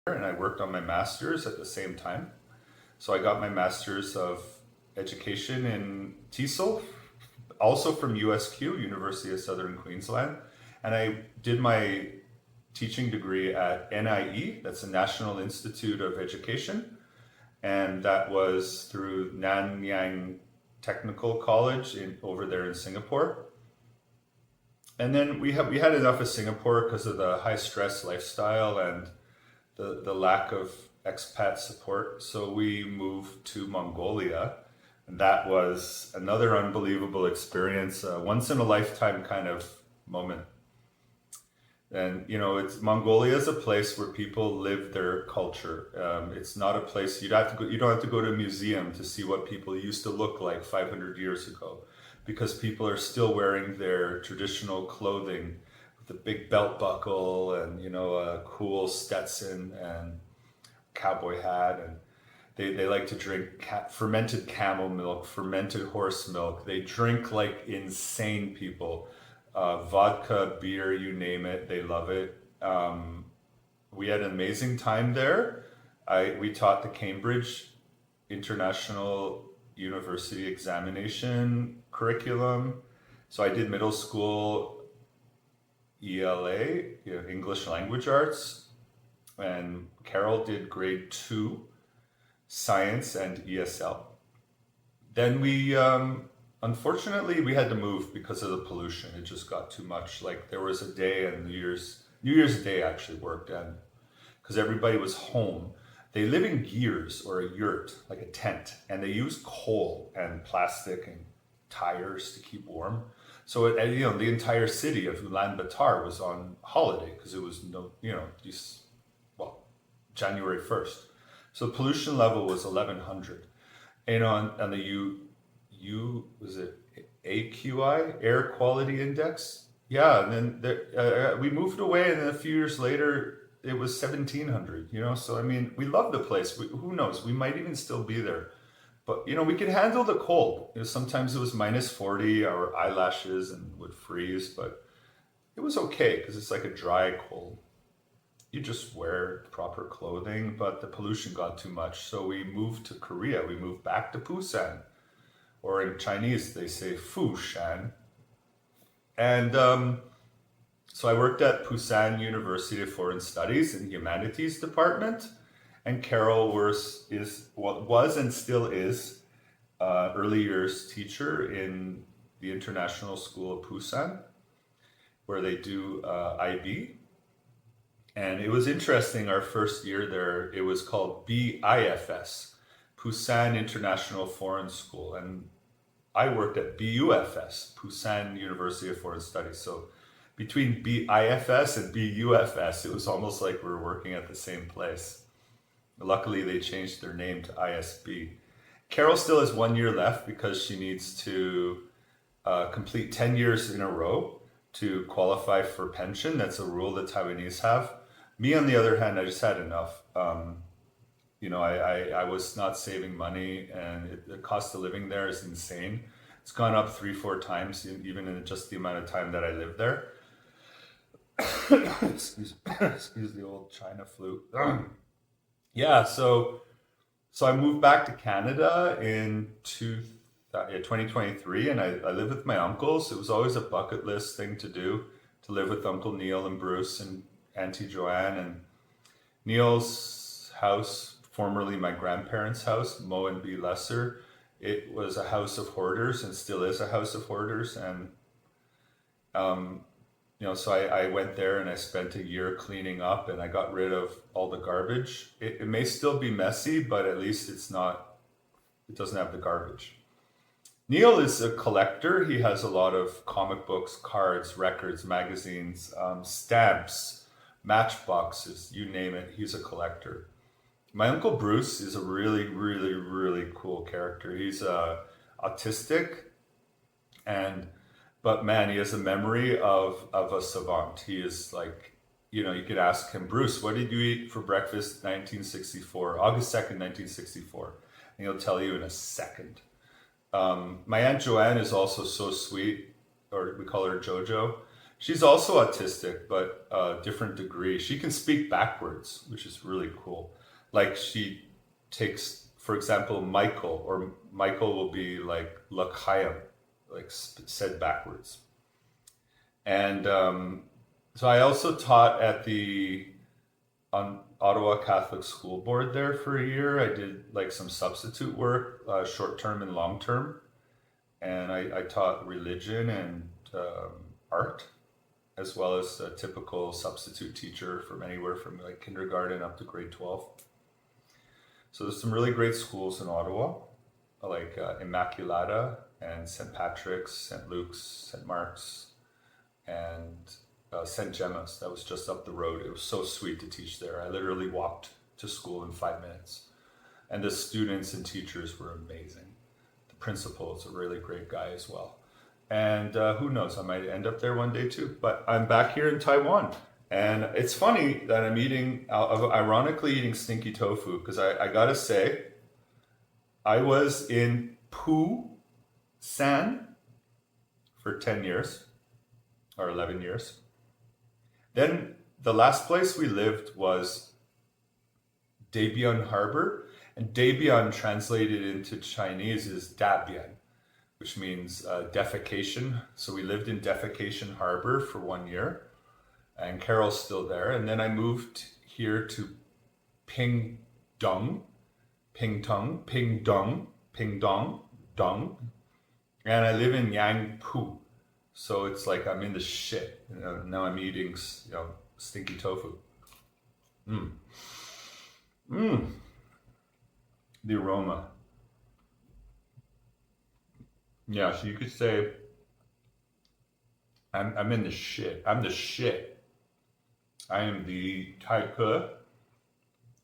and I worked on my master's at the same time. So I got my master's of education in TESOL, also from USQ, University of Southern Queensland. And I did my teaching degree at NIE, that's the National Institute of Education. And that was through Nanyang Technical College over there in Singapore. And then we had enough of Singapore because of the high stress lifestyle and the lack of expat support. So we moved to Mongolia. And that was another unbelievable experience, a once in a lifetime kind of moment. And Mongolia is a place where people live their culture. It's not a place you don't have to go to a museum to see what people used to look like 500 years ago, because people are still wearing their traditional clothing with a big belt buckle and a cool Stetson and cowboy hat, and they like to drink fermented camel milk, fermented horse milk. They drink like insane people. Vodka, beer, you name it, they love it. We had an amazing time there. We taught the Cambridge International University Examination curriculum. So I did middle school ELA, English Language Arts, and Carol did grade 2 science and ESL. Then we unfortunately, we had to move because of the pollution. It just got too much. Like there was a day and New Year's Day actually worked, and because everybody was home, they live in gears or a yurt, like a tent, and they use coal and plastic and tires to keep warm. So the entire city of Ulaanbaatar was on holiday because it was January 1st. So the pollution level was 1100, and on the was it AQI, air quality index? Yeah, and then we moved away, and then a few years later it was 1700. So I mean, we love the place. Who knows? We might even still be there, but we could handle the cold. Sometimes it was minus 40. Our eyelashes and would freeze, but it was okay because it's like a dry cold. You just wear proper clothing, but the pollution got too much, so we moved to Korea. We moved back to Busan. Or in Chinese, they say Fushan. And so I worked at Busan University of Foreign Studies in the Humanities Department. And Carol was and still is early years teacher in the International School of Busan, where they do IB. And it was interesting, our first year there, it was called BIFS, Busan International Foreign School. And I worked at BUFS, Busan University of Foreign Studies. So between BIFS and BUFS, it was almost like we were working at the same place. Luckily, they changed their name to ISB. Carol still has 1 year left because she needs to complete 10 years in a row to qualify for pension. That's a rule that Taiwanese have. Me, on the other hand, I just had enough. I was not saving money, and the cost of living there is insane. It's gone up 3-4 times, even in just the amount of time that I lived there. excuse the old China flu. So I moved back to Canada in 2023, and I lived with my uncles. It was always a bucket list thing to do, to live with Uncle Neil and Bruce and Auntie Joanne. And Neil's house, formerly my grandparents' house, Mo and B. Lesser, it was a house of hoarders and still is a house of hoarders. And, so I went there and I spent a year cleaning up, and I got rid of all the garbage. It may still be messy, but at least it doesn't have the garbage. Neil is a collector. He has a lot of comic books, cards, records, magazines, stamps, matchboxes, you name it. He's a collector. My Uncle Bruce is a really, really, really cool character. He's autistic, but man, he has a memory of a savant. He is like, you could ask him, Bruce, what did you eat for breakfast 1964, August 2nd, 1964? And he'll tell you in a second. My Aunt Joanne is also so sweet, or we call her Jojo. She's also autistic, but a different degree. She can speak backwards, which is really cool. Like she takes, for example, Michael, or Michael will be like L'chaim, like said backwards. And so I also taught at the Ottawa Catholic School Board there for a year. I did like some substitute work, short-term and long-term. And I taught religion and art, as well as a typical substitute teacher from anywhere from like kindergarten up to grade 12. So there's some really great schools in Ottawa, like Immaculata and St. Patrick's, St. Luke's, St. Mark's, and St. Gemma's. That was just up the road. It was so sweet to teach there. I literally walked to school in 5 minutes. And the students and teachers were amazing. The principal is a really great guy as well. And who knows, I might end up there one day too. But I'm back here in Taiwan. And it's funny that I'm ironically eating stinky tofu, because I gotta say, I was in Busan for 10 years, or 11 years. Then the last place we lived was Dabian Harbor. And Dabian translated into Chinese is Dabian, which means defecation. So we lived in Defecation Harbor for 1 year. And Carol's still there. And then I moved here to Pingdong. And I live in Yangpu. So it's like I'm in the shit. You know, now I'm eating, stinky tofu. The aroma. Yeah, so you could say I'm in the shit. I'm the shit. I am the Taika.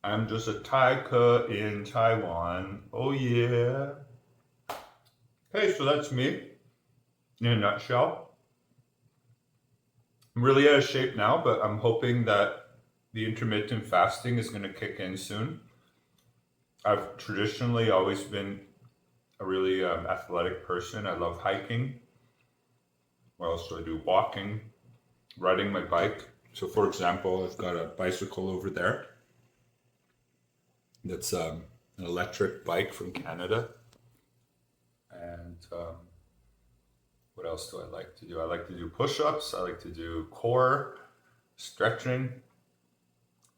I'm just a Taika in Taiwan. Oh yeah. Okay, so that's me in a nutshell. I'm really out of shape now, but I'm hoping that the intermittent fasting is going to kick in soon. I've traditionally always been a really athletic person. I love hiking. What else do I do? Walking, riding my bike. So for example, I've got a bicycle over there. That's an electric bike from Canada. And what else do I like to do? I like to do push-ups. I like to do core stretching.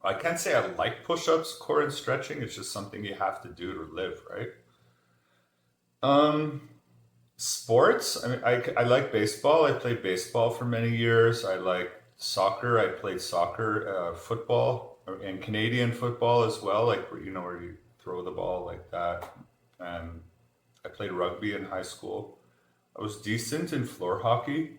I can't say I like push-ups, core and stretching. It's just something you have to do to live, right? Sports. I mean, I like baseball. I played baseball for many years. I like soccer. I played soccer, football, and Canadian football as well. Like, where you throw the ball like that. And I played rugby in high school. I was decent in floor hockey.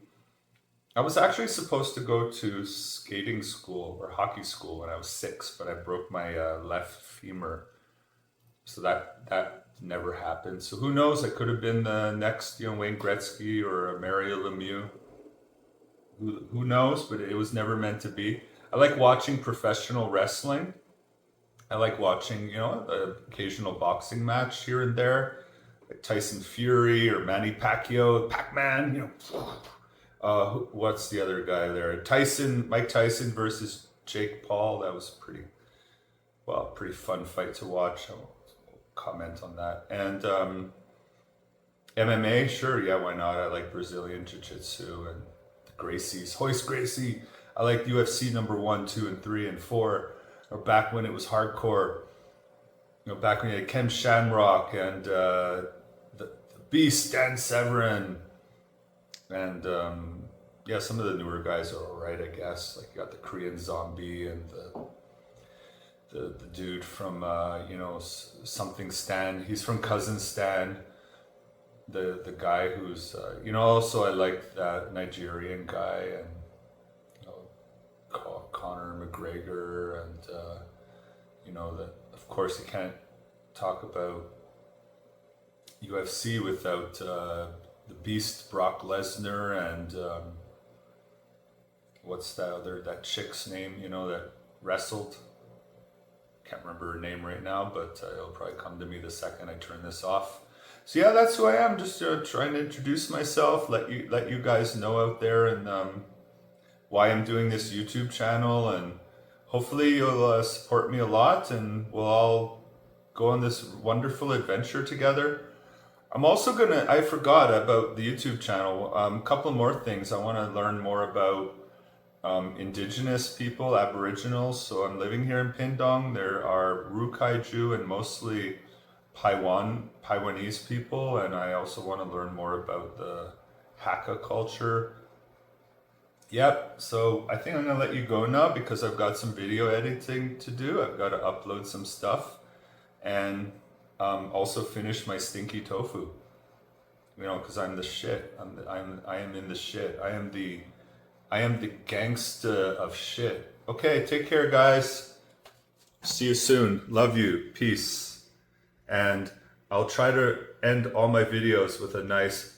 I was actually supposed to go to skating school or hockey school when I was 6, but I broke my left femur. So that never happened. So who knows? I could have been the next, Wayne Gretzky or Mario Lemieux. Who knows? But it was never meant to be. I like watching professional wrestling. I like watching, the occasional boxing match here and there, like Tyson Fury or Manny Pacquiao, Pac-Man. What's the other guy there? Mike Tyson versus Jake Paul. That was pretty fun fight to watch. I'll comment on that. And MMA, sure, yeah, why not? I like Brazilian Jiu-Jitsu and the Gracies. Hoist Gracie. I like UFC number 1, 2, and 3, and 4. Or back when it was hardcore. Back when you had Ken Shamrock and the Beast Dan Severn. And some of the newer guys are alright, I guess. Like you got the Korean Zombie and the dude from something Stan. He's from Cousin Stan. The guy who's also I like that Nigerian guy and Conor McGregor and that of course you can't talk about UFC without the Beast Brock Lesnar and what's that chick's name, that wrestled. Can't remember her name right now, but it'll probably come to me the second I turn this off. So yeah, that's who I am. Just trying to introduce myself, let you guys know out there, and why I'm doing this YouTube channel, and hopefully you'll support me a lot and we'll all go on this wonderful adventure together. I'm also I forgot about the YouTube channel. A couple more things. I want to learn more about indigenous people, aboriginals. So I'm living here in Pindong. There are Rukaiju and mostly Taiwanese people, and I also want to learn more about the Hakka culture. Yep, so I think I'm gonna let you go now because I've got some video editing to do. I've got to upload some stuff and also finish my stinky tofu. You know, because I'm the shit. I am in the shit. I am the gangsta of shit. Okay, take care, guys. See you soon. Love you. Peace. And I'll try to end all my videos with a nice